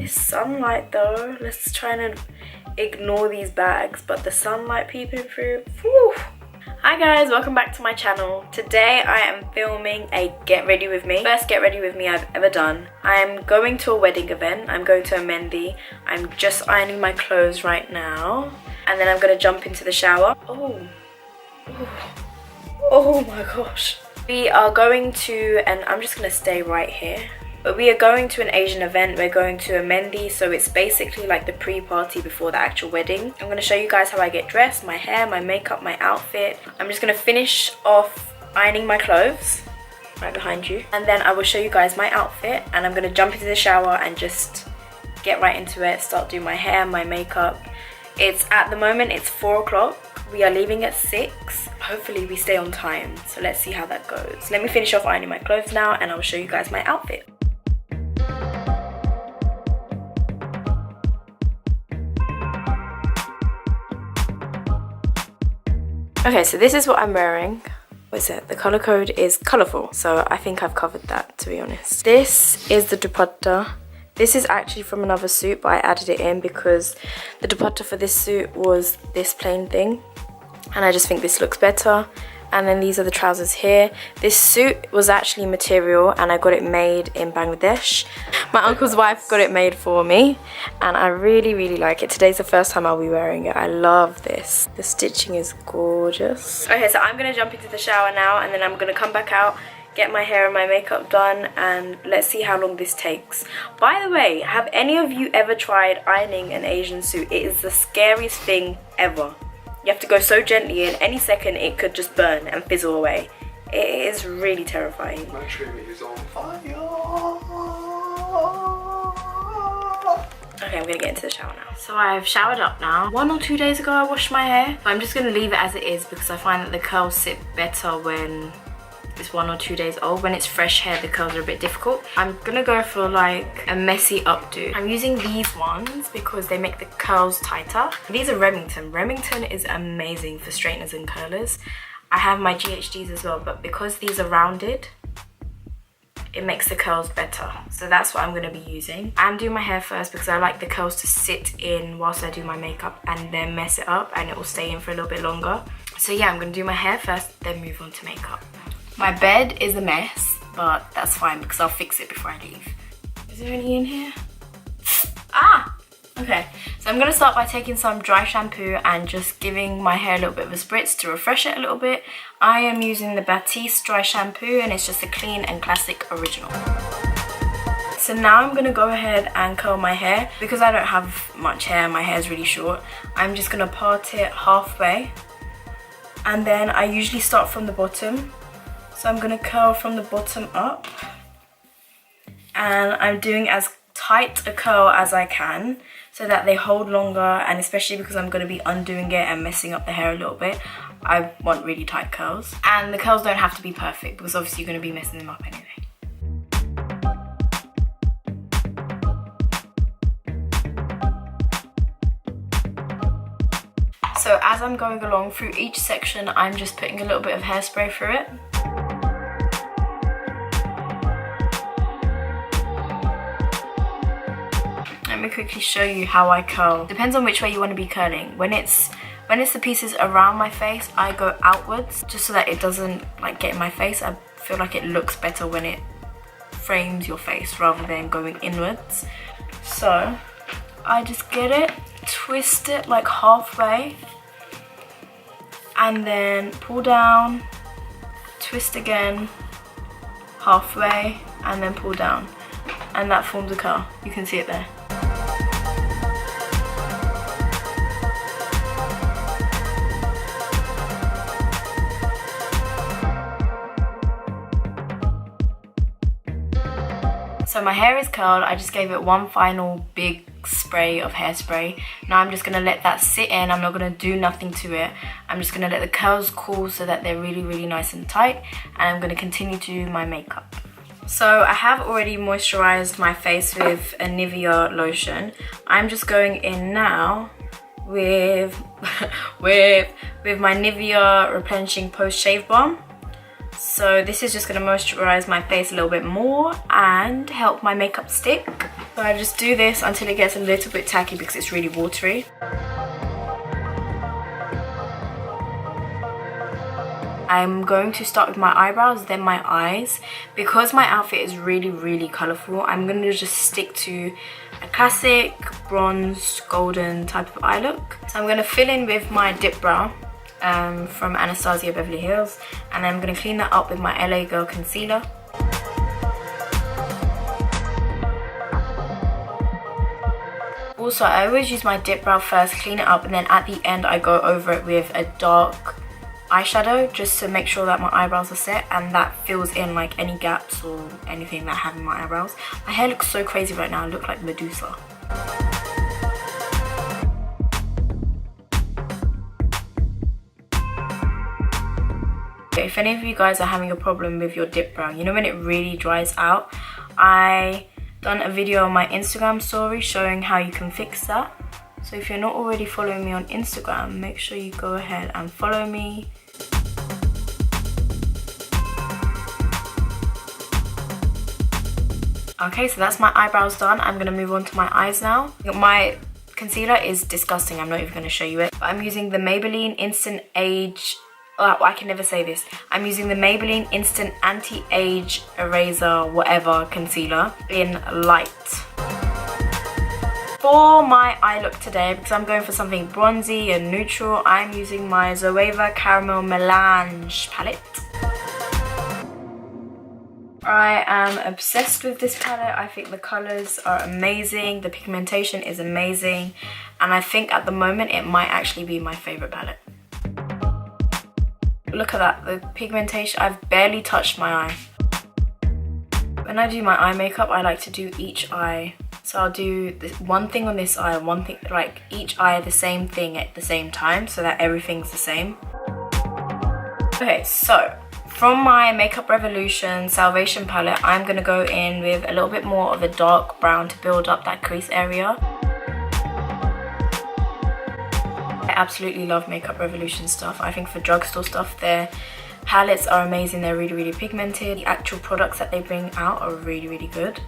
this sunlight though. Let's try and ignore these bags, but the sunlight peeping through. Whew. Hi guys, welcome back to my channel. Today I am filming a get ready with me. First get ready with me I've ever done. I'm going to a wedding event. I'm going to a Mehndi. I'm just ironing my clothes right now. And then I'm going to jump into the shower. Oh my gosh. We are going to, and I'm just going to stay right here. But we are going to an Asian event. We're going to a Mehndi, so it's basically like the pre-party before the actual wedding. I'm going to show you guys how I get dressed, my hair, my makeup, my outfit. I'm just going to finish off ironing my clothes right behind you. And then I will show you guys my outfit, and I'm going to jump into the shower and just get right into it, start doing my hair, my makeup. At the moment, it's 4 o'clock. We are leaving at 6. Hopefully we stay on time, so let's see how that goes. Let me finish off ironing my clothes now, and I'll show you guys my outfit. Okay, so this is what I'm wearing. What is it? The color code is colorful, so I think I've covered that, to be honest. This is the dupatta. This is actually from another suit, but I added it in because the dupatta for this suit was this plain thing, and I just think this looks better. And then these are the trousers here. This suit was actually material, and I got it made in Bangladesh. My uncle's wife got it made for me, and I really like it. Today's the first time I'll be wearing it. I love this. The stitching is gorgeous. Okay, so I'm gonna jump into the shower now, and then I'm gonna come back out, get my hair and my makeup done, and let's see how long this takes. By the way, have any of you ever tried ironing an Asian suit? It is the scariest thing ever. You have to go so gently, and any second it could just burn and fizzle away. It is really terrifying. My trim is on fire. Okay, I'm gonna get into the shower now. So I've showered up now. 1 or 2 days ago I washed my hair, but I'm just gonna leave it as it is because I find that the curls sit better when it's 1 or 2 days old. When it's fresh hair, the curls are a bit difficult. I'm gonna go for like a messy updo. I'm using these ones because they make the curls tighter. These are Remington. Remington is amazing for straighteners and curlers. I have my GHDs as well, but because these are rounded, it makes the curls better. So that's what I'm gonna be using. I'm doing my hair first because I like the curls to sit in whilst I do my makeup and then mess it up, and it will stay in for a little bit longer. So yeah, I'm gonna do my hair first, then move on to makeup. My bed is a mess, but that's fine because I'll fix it before I leave. Is there any in here? Ah! Okay, so I'm going to start by taking some dry shampoo and just giving my hair a little bit of a spritz to refresh it a little bit. I am using the Batiste dry shampoo, and it's just a clean and classic original. So now I'm going to go ahead and curl my hair. Because I don't have much hair, my hair is really short, I'm just going to part it halfway. And then I usually start from the bottom. So I'm going to curl from the bottom up, and I'm doing as tight a curl as I can so that they hold longer, and especially because I'm going to be undoing it and messing up the hair a little bit, I want really tight curls. And the curls don't have to be perfect because obviously you're going to be messing them up anyway. So as I'm going along through each section, I'm just putting a little bit of hairspray through it. Let me quickly show you how I curl. Depends on which way you want to be curling. When it's the pieces around my face, I go outwards just so that it doesn't like get in my face. I feel like it looks better when it frames your face rather than going inwards. So I just get it, twist it like halfway, and then pull down, twist again, halfway, and then pull down. And that forms a curl. You can see it there. So my hair is curled. I just gave it one final big spray of hairspray. Now I'm just going to let that sit in. I'm not going to do nothing to it. I'm just going to let the curls cool so that they're really nice and tight. And I'm going to continue to do my makeup. So I have already moisturized my face with a NIVEA lotion. I'm just going in now with my NIVEA replenishing post shave balm. So this is just going to moisturize my face a little bit more and help my makeup stick. So I just do this until it gets a little bit tacky because it's really watery. I'm going to start with my eyebrows, then my eyes. Because my outfit is really colourful, I'm going to just stick to a classic bronze golden type of eye look. So I'm going to fill in with my dip brow from Anastasia Beverly Hills, and I'm going to clean that up with my LA Girl concealer. Also, I always use my dip brow first, clean it up, and then at the end I go over it with a dark eyeshadow just to make sure that my eyebrows are set, and that fills in like any gaps or anything that I have in my eyebrows. My hair looks so crazy right now, I look like Medusa. If any of you guys are having a problem with your dip brow, you know when it really dries out, I done a video on my Instagram story showing how you can fix that. So if you're not already following me on Instagram, make sure you go ahead and follow me. Okay, so that's my eyebrows done. I'm going to move on to my eyes now. My concealer is disgusting. I'm not even going to show you it. But I'm using the Maybelline Instant Age... Oh, I can never say this. I'm using the Maybelline Instant Anti-Age Eraser whatever concealer in light. For my eye look today, because I'm going for something bronzy and neutral, I'm using my ZOEVA Caramel Melange palette. I am obsessed with this palette. I think the colours are amazing, the pigmentation is amazing, and I think at the moment it might actually be my favourite palette. Look at that, the pigmentation, I've barely touched my eye. When I do my eye makeup, I like to do each eye. So I'll do this one thing on this eye, one thing, like each eye the same thing at the same time so that everything's the same. Okay, so from my Makeup Revolution Salvation palette, I'm going to go in with a little bit more of a dark brown to build up that crease area. I absolutely love Makeup Revolution stuff. I think for drugstore stuff, their palettes are amazing. They're really pigmented. The actual products that they bring out are really good.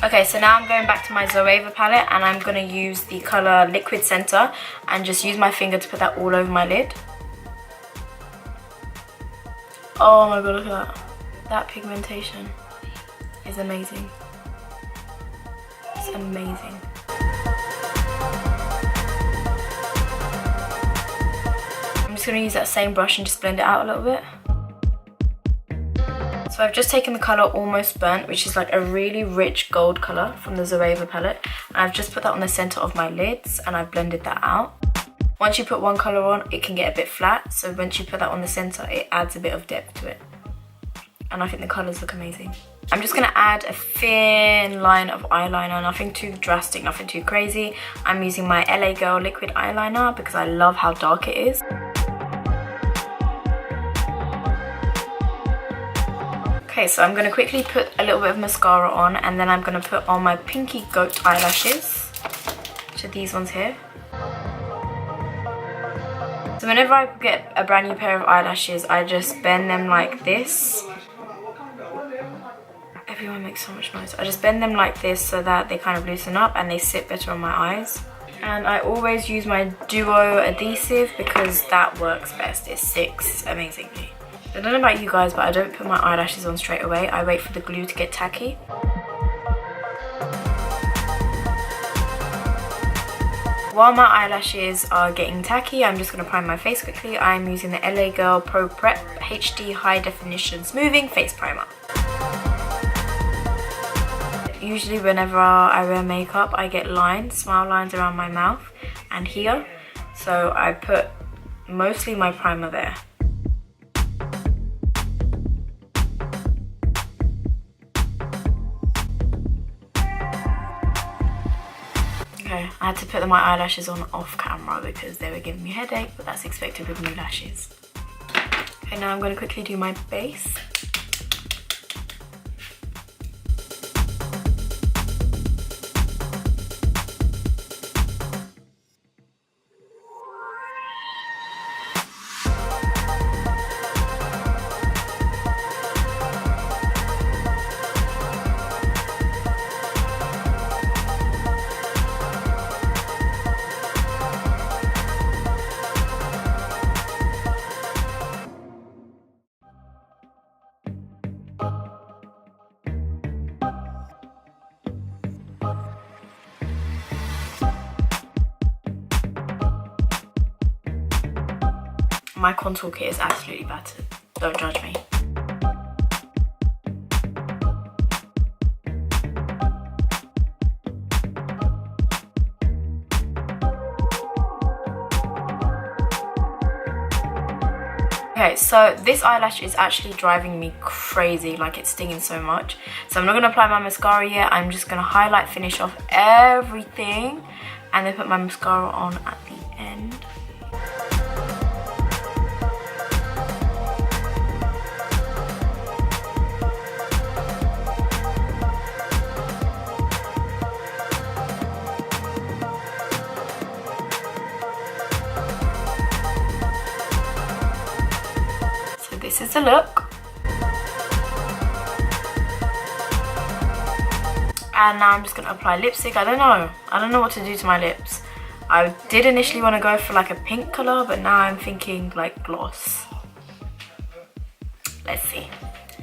Okay, so now I'm going back to my ZOEVA palette, and I'm going to use the colour Liquid Center and just use my finger to put that all over my lid. Oh my god, look at that. That pigmentation is amazing. It's amazing. I'm just going to use that same brush and just blend it out a little bit. So I've just taken the colour Almost Burnt, which is like a really rich gold colour from the ZOEVA palette. And I've just put that on the centre of my lids and I've blended that out. Once you put one colour on, it can get a bit flat. So once you put that on the centre, it adds a bit of depth to it. And I think the colours look amazing. I'm just going to add a thin line of eyeliner, nothing too drastic, nothing too crazy. I'm using my LA Girl liquid eyeliner because I love how dark it is. Okay, so I'm going to quickly put a little bit of mascara on, and then I'm going to put on my Pinky Goat eyelashes, which are these ones here. So whenever I get a brand new pair of eyelashes, I just bend them like this. Everyone makes so much noise. I just bend them like this so that they kind of loosen up and they sit better on my eyes. And I always use my Duo adhesive because that works best. It sticks amazingly. I don't know about you guys, but I don't put my eyelashes on straight away. I wait for the glue to get tacky. While my eyelashes are getting tacky, I'm just going to prime my face quickly. I'm using the LA Girl Pro Prep HD High Definition Smoothing Face Primer. Usually whenever I wear makeup, I get lines, smile lines around my mouth and here. So I put mostly my primer there. Okay, I had to put my eyelashes on off camera because they were giving me a headache, but that's expected with new lashes. Okay, now I'm going to quickly do my base. My contour kit is absolutely battered. Don't judge me. Okay, so this eyelash is actually driving me crazy, like it's stinging so much. So I'm not going to apply my mascara yet. I'm just going to highlight, finish off everything, and then put my mascara on at the end. This is the look, and now I'm just going to apply lipstick. I don't know what to do to my lips. I did initially want to go for like a pink colour, but now I'm thinking like gloss. Let's see.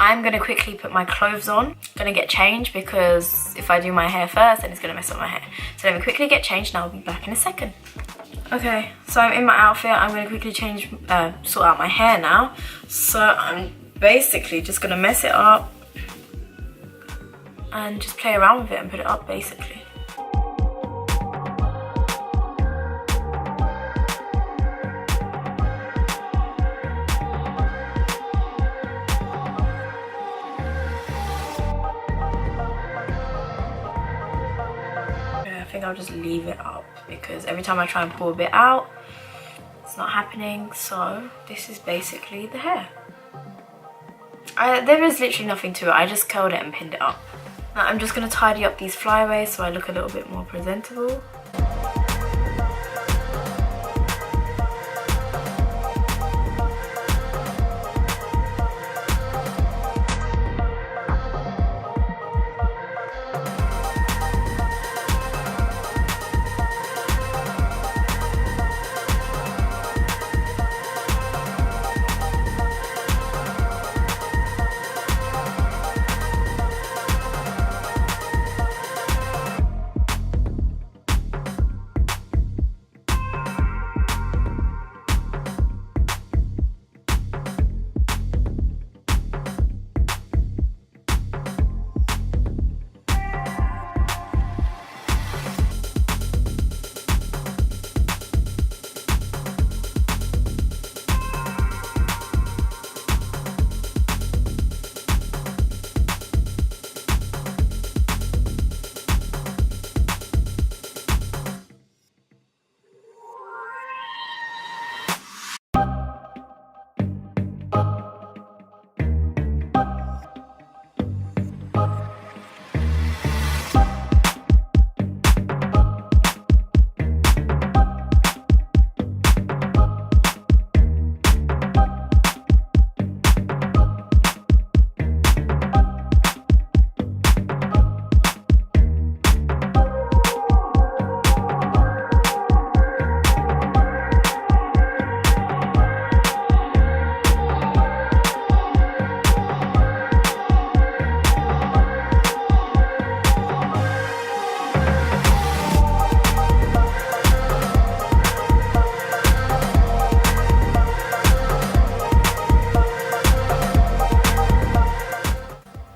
I'm going to quickly put my clothes on. Going to get changed because if I do my hair first then it's going to mess up my hair. So let me quickly get changed and I'll be back in a second. Okay, so I'm in my outfit. I'm going to quickly change, sort out my hair now. So I'm basically just going to mess it up and just play around with it and put it up basically. I think I'll just leave it up because every time I try and pull a bit out, it's not happening. So this is basically the hair. There is literally nothing to it. I just curled it and pinned it up. Now I'm just going to tidy up these flyaways so I look a little bit more presentable.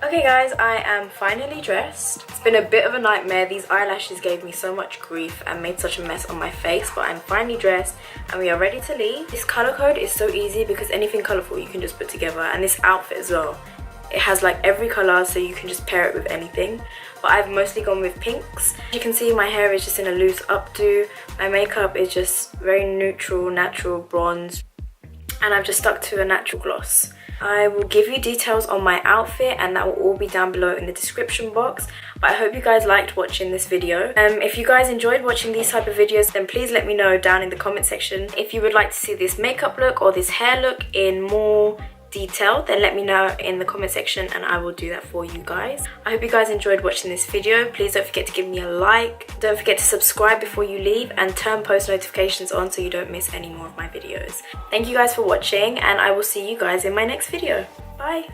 Okay guys, I am finally dressed. It's been a bit of a nightmare. These eyelashes gave me so much grief and made such a mess on my face, but I'm finally dressed and we are ready to leave. This color code is so easy because anything colorful you can just put together, and this outfit as well. It has like every color, so you can just pair it with anything. But I've mostly gone with pinks. As you can see, my hair is just in a loose updo. My makeup is just very neutral, natural bronze. And I've just stuck to a natural gloss. I will give you details on my outfit and that will all be down below in the description box. But I hope you guys liked watching this video. If you guys enjoyed watching these type of videos, then please let me know down in the comment section. If you would like to see this makeup look or this hair look in more detail, then let me know in the comment section and I will do that for you guys. I hope you guys enjoyed watching this video. Please don't forget to give me a like. Don't forget to subscribe before you leave and turn post notifications on so you don't miss any more of my videos. Thank you guys for watching and I will see you guys in my next video. Bye!